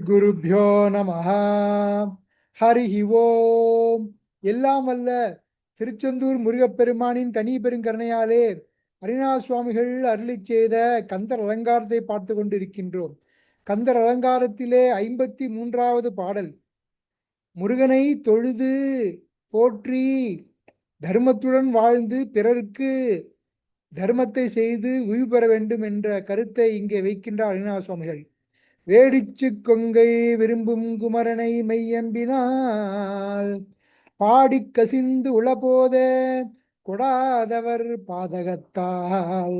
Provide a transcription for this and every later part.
குருப்யோ நமஹ. ஹரிஹி ஓம். எல்லாம் வல்ல திருச்செந்தூர் முருகப்பெருமானின் தனி பெருங்கருணையாலே ஹரிநாத சுவாமிகள் அருளிச் செய்த கந்தர் அலங்காரத்தை பார்த்து கொண்டிருக்கின்றோம். கந்தர் அலங்காரத்திலே 53வது பாடல். முருகனை தொழுது போற்றி தர்மத்துடன் வாழ்ந்து பிறருக்கு தர்மத்தை செய்து உய்வு பெற வேண்டும் என்ற கருத்தை இங்கே வைக்கின்றார் ஹரிநாத சுவாமிகள். வேடிச்சு கொங்கை விரும்பும் குமரனை மெய்யம்பினால் பாடிக் கசிந்து உளபோத கொடாதவர் பாதகத்தால்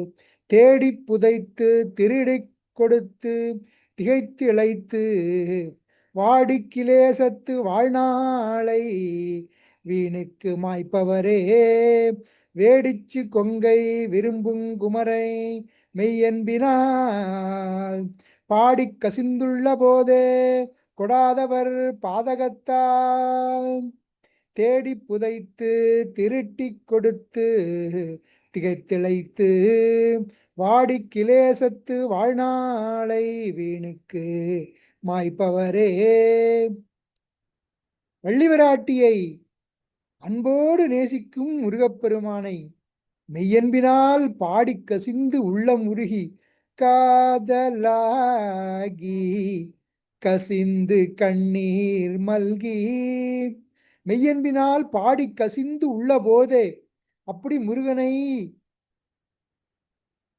தேடிப் புதைத்து திருடிக் கொடுத்து திகைத்து இழைத்து வாடிக்கிலேசத்து வாழ்நாளை வீணுக்கு மாய்ப்பவரே. வேடிச்சு கொங்கை விரும்பும் குமரை மெய்யன்பினால் பாடிக் கசிந்துள்ள போதே கொடாதவர் பாதகத்தால் தேடி புதைத்து திருட்டிக் கொடுத்து திகைத்திழைத்து வாடி கிலேசத்து வாழ்நாளை வீணுக்கு மாய்ப்பவரே. வள்ளிவிராட்டியை அன்போடு நேசிக்கும் முருகப்பெருமானை மெய்யன்பினால் பாடி கசிந்து உள்ளம் உருகி காதலாகி கசிந்து கண்ணீர் மல்கி மெய்யன்பினால் பாடி கசிந்து உள்ள போதே அப்படி முருகனை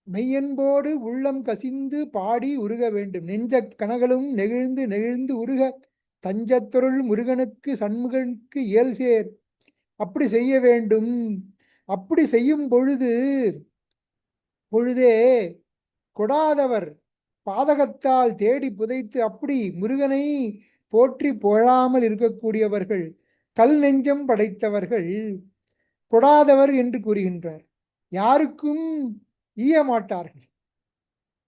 மெய்யன்போடு உள்ளம் கசிந்து பாடி உருக வேண்டும். நெஞ்ச கனகளும் நெகிழ்ந்து நெகிழ்ந்து உருக தஞ்சத்தொருள் முருகனுக்கு சண்முகனுக்கு இயல் சேர் அப்படி செய்ய வேண்டும். அப்படி செய்யும் பொழுதே கொடாதவர் பாதகத்தால் தேடி புதைத்து அப்படி முருகனை போற்றி புகழாமல் இருக்கக்கூடியவர்கள் கல் நெஞ்சம் படைத்தவர்கள் கொடாதவர் என்று கூறுகின்றார். யாருக்கும் ஈய மாட்டார்கள்.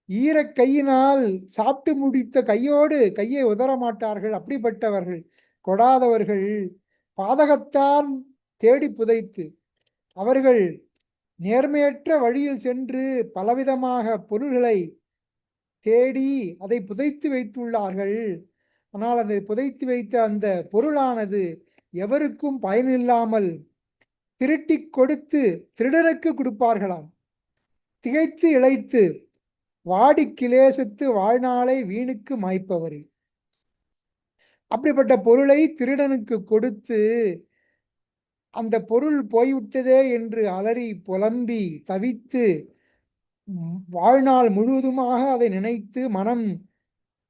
ஈர கையினால் சாப்பிட்டு முடித்த கையோடு கையை உதற மாட்டார்கள். அப்படிப்பட்டவர்கள் கொடாதவர்கள் பாதகத்தான் தேடி புதைத்து அவர்கள் நேர்மையற்ற வழியில் சென்று பலவிதமாக பொருள்களை தேடி அதை புதைத்து வைத்துள்ளார்கள். ஆனால் அதை புதைத்து வைத்த அந்த பொருளானது எவருக்கும் பயனில்லாமல் திருட்டி கொடுத்து திருடனுக்கு கொடுப்பார்களாம். திகைத்து இழைத்து வாடி கிலேசத்து வாழ்நாளை வீணுக்கு மாய்ப்பவரே. அப்படிப்பட்ட பொருளை திருடனுக்கு கொடுத்து அந்த பொருள் போய்விட்டதே என்று அலறி புலம்பி தவித்து வாழ்நாள் முழுவதுமாக அதை நினைத்து மனம்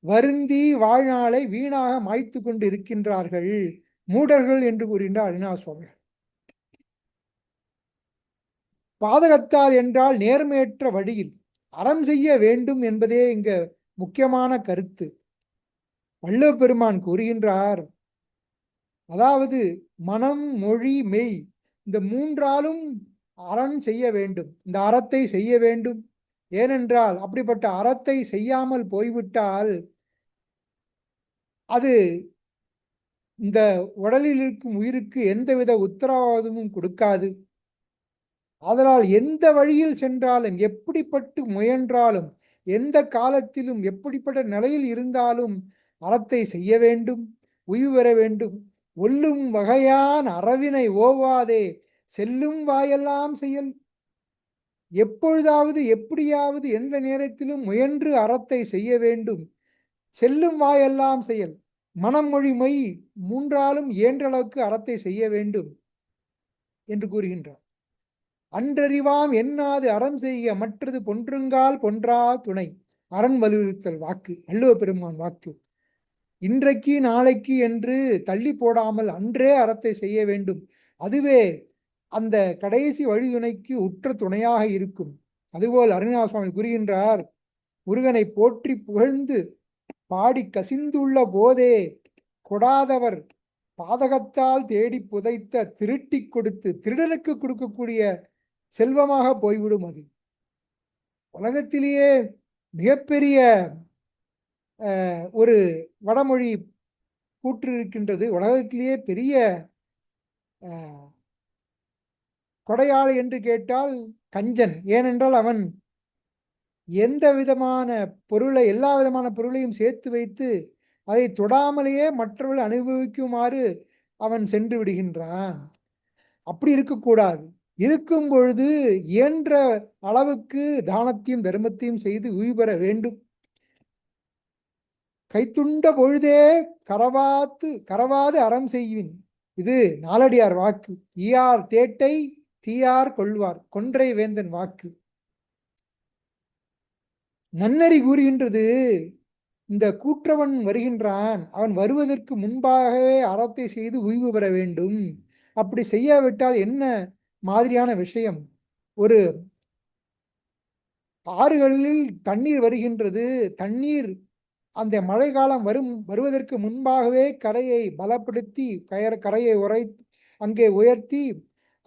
வருந்தி வாழ்நாளை வீணாக மாய்த்து கொண்டு இருக்கின்றார்கள் மூடர்கள் என்று கூறுகின்றார் அருணாச சுவாமிகள். பாதகத்தால் என்றால் நேர்மையற்ற வழியில் அறம் செய்ய வேண்டும் என்பதே இங்க முக்கியமான கருத்து. வள்ளுவ பெருமான் கூறுகின்றார், அதாவது மனம் மொழி மெய் இந்த மூன்றாலும் அறம் செய்ய வேண்டும். இந்த அறத்தை செய்ய வேண்டும். ஏனென்றால் அப்படிப்பட்ட அறத்தை செய்யாமல் போய்விட்டால் அது இந்த உடலில் இருக்கும் உயிருக்கு எந்தவித உத்தரவாதமும் கொடுக்காது. அதனால் எந்த வழியில் சென்றாலும் எப்படிப்பட்டு முயன்றாலும் எந்த காலத்திலும் எப்படிப்பட்ட நிலையில் இருந்தாலும் அறத்தை செய்ய வேண்டும், உய்வு பெற வேண்டும். ஒல்லும் வகையான் அறவினை ஓவாதே செல்லும் வாயெல்லாம் செயல். எப்பொழுதாவது எப்படியாவது எந்த நேரத்திலும் முயன்று அறத்தை செய்ய வேண்டும். செல்லும் வாயெல்லாம் செயல். மனம் மொழி மெய் மூன்றாலும் இயன்றளவுக்கு அறத்தை செய்ய வேண்டும் என்று கூறுகின்றார். அன்றறிவாம் எண்ணாது அறம் செய்ய மற்றது பொன்றுங்கால் பொன்றா துணை. அரண் வலியுறுத்தல் வாக்கு, வள்ளுவ பெருமான் வாக்கு. இன்றைக்கு நாளைக்கு என்று தள்ளி போடாமல் அன்றே அறத்தை செய்ய வேண்டும். அதுவே அந்த கடைசி வழிதுணைக்கு உற்ற துணையாக இருக்கும். அதுபோல் அருணாச சுவாமி கூறுகின்றார், முருகனை போற்றி புகழ்ந்து பாடி கசிந்துள்ள போதே கொடாதவர் பாதகத்தால் தேடி புதைத்த திருட்டி கொடுத்து திருடனுக்கு கொடுக்கக்கூடிய செல்வமாக போய்விடும். அது உலகத்திலேயே மிகப்பெரிய ஒரு வடமொழி கூற்று இருக்கின்றது. உலகத்திலேயே பெரிய கொடையாளி என்று கேட்டால் கஞ்சன். ஏனென்றால் அவன் எந்த விதமான பொருளை எல்லா விதமான பொருளையும் சேர்த்து வைத்து அதை தொடாமலேயே மற்றவர்கள் அனுபவிக்குமாறு அவன் சென்று விடுகின்றான். அப்படி இருக்கக்கூடாது. இருக்கும் பொழுது இயன்ற அளவுக்கு தானத்தையும் தர்மத்தையும் செய்து உய்வு பெற வேண்டும். கைத்துண்ட பொழுதே கரவாது அறம் செய்வின். இது நாலடியார் வாக்கு. ஈயார் தேட்டை தீயார் கொள்வார், கொன்றை வேந்தன் வாக்கு. நன்னறி கூறுகின்றது, இந்த கூற்றவன் வருகின்றான், அவன் வருவதற்கு முன்பாகவே அறத்தை செய்து உய்வு பெற வேண்டும். அப்படி செய்யாவிட்டால் என்ன மாதிரியான விஷயம்? ஒரு ஆறுகளில் தண்ணீர் வருகின்றது. தண்ணீர் அந்த மழை காலம் வருவதற்கு முன்பாகவே கரையை பலப்படுத்தி கரையை அங்கே உயர்த்தி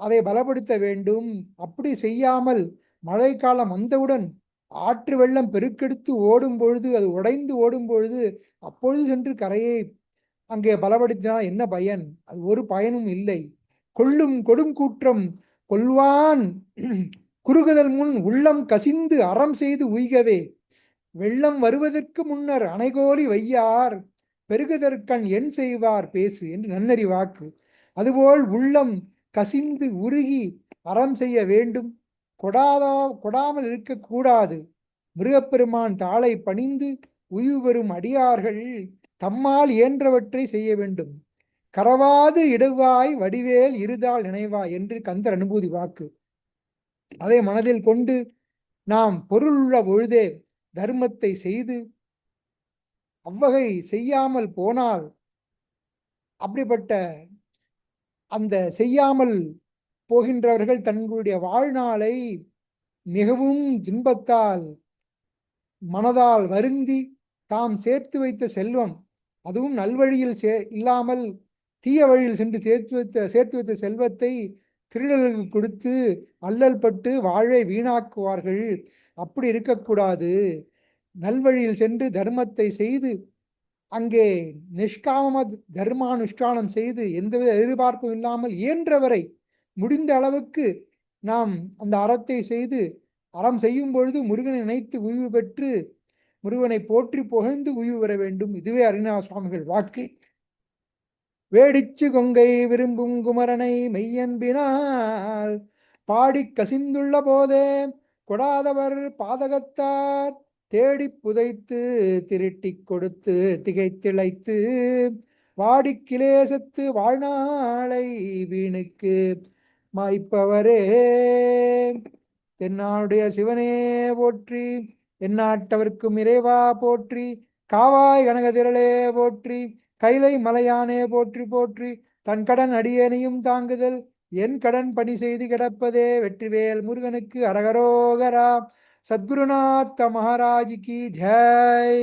அதை பலப்படுத்த வேண்டும். அப்படி செய்யாமல் மழைக்காலம் வந்தவுடன் ஆற்று வெள்ளம் பெருக்கெடுத்து ஓடும் பொழுது, அது உடைந்து ஓடும் பொழுது அப்பொழுது சென்று கரையை அங்கே பலப்படுத்தினால் என்ன பயன்? அது ஒரு பயனும் இல்லை. கொள்ளும் கொடும் கூற்றம் கொள்வான் குறுகுதல் முன் உள்ளம் கசிந்து அறம் செய்து உய்கவே. வெள்ளம் வருவதற்கு முன்னர் அணைகோலி வையார் பெருகுதற்கண் என் செய்வார் பேசு என்று நன்னறி வாக்கு. அதுபோல் உள்ளம் கசிந்து உருகி அறம் செய்ய வேண்டும். கொடாமல் இருக்கக்கூடாது. முருகப்பெருமான் தாளை பணிந்து உய்வு பெறும் அடியார்கள் தம்மால் இயன்றவற்றை செய்ய வேண்டும். கரவாது இடுவாய் வடிவேல் இருதால் நினைவாய் என்று கந்தர் அனுபூதி வாக்கு. அதை மனதில் கொண்டு நாம் பொருளுள்ள பொழுதே தர்மத்தை செய்து, அவ்வகை செய்யாமல் போனால் அப்படிப்பட்ட அந்த செய்யாமல் போகின்றவர்கள் தங்களுடைய வாழ்நாளை மிகவும் துன்பத்தால் மனதால் வருந்தி தாம் சேர்த்து வைத்த செல்வம், அதுவும் நல்வழியில் இல்லாமல் தீய வழியில் சென்று சேர்த்து வைத்த செல்வத்தை திருடர்களுக்கு கொடுத்து அல்லல் பட்டு வாழ்வை வீணாக்குவார்கள். அப்படி இருக்கக்கூடாது. நல்வழியில் சென்று தர்மத்தை செய்து அங்கே நிஷ்காம தர்மானுஷ்டானம் செய்து எந்தவித எதிர்பார்ப்பும் இல்லாமல் இயன்றவரை முடிந்த அளவுக்கு நாம் அந்த அறத்தை செய்து, அறம் செய்யும் பொழுது முருகனை நினைத்து உய்வு பெற்று முருகனை போற்றி புகழ்ந்து உய்வு பெற வேண்டும். இதுவே அருணாச சுவாமிகள் வாக்கு. வேடிச்சு கொங்கை விரும்பும் குமரனை மெய்யன்பினால் பாடி கசிந்துள்ள போதே கொடாதவர் பாதகத்தார் தேடி புதைத்து திருட்டி கொடுத்து திகைத்திழைத்து வாடி கிளேசத்து வாழ்நாளை வீணுக்கு மாய்ப்பவரே. தென்னாடுடைய சிவனே போற்றி, எந்நாட்டவர்க்கும் இறைவா போற்றி, காவாய் கனகதிரளே போற்றி, கைலை மலையானே போற்றி போற்றி, தன் கடன் அடியேனையும் தாங்குதல் என் கடன் பணி செய்து கிடப்பதே. வெற்றிவேல் முருகனுக்கு அரகரோகரா. சத்குருநாத்த மகாராஜ் கி ஜெய்.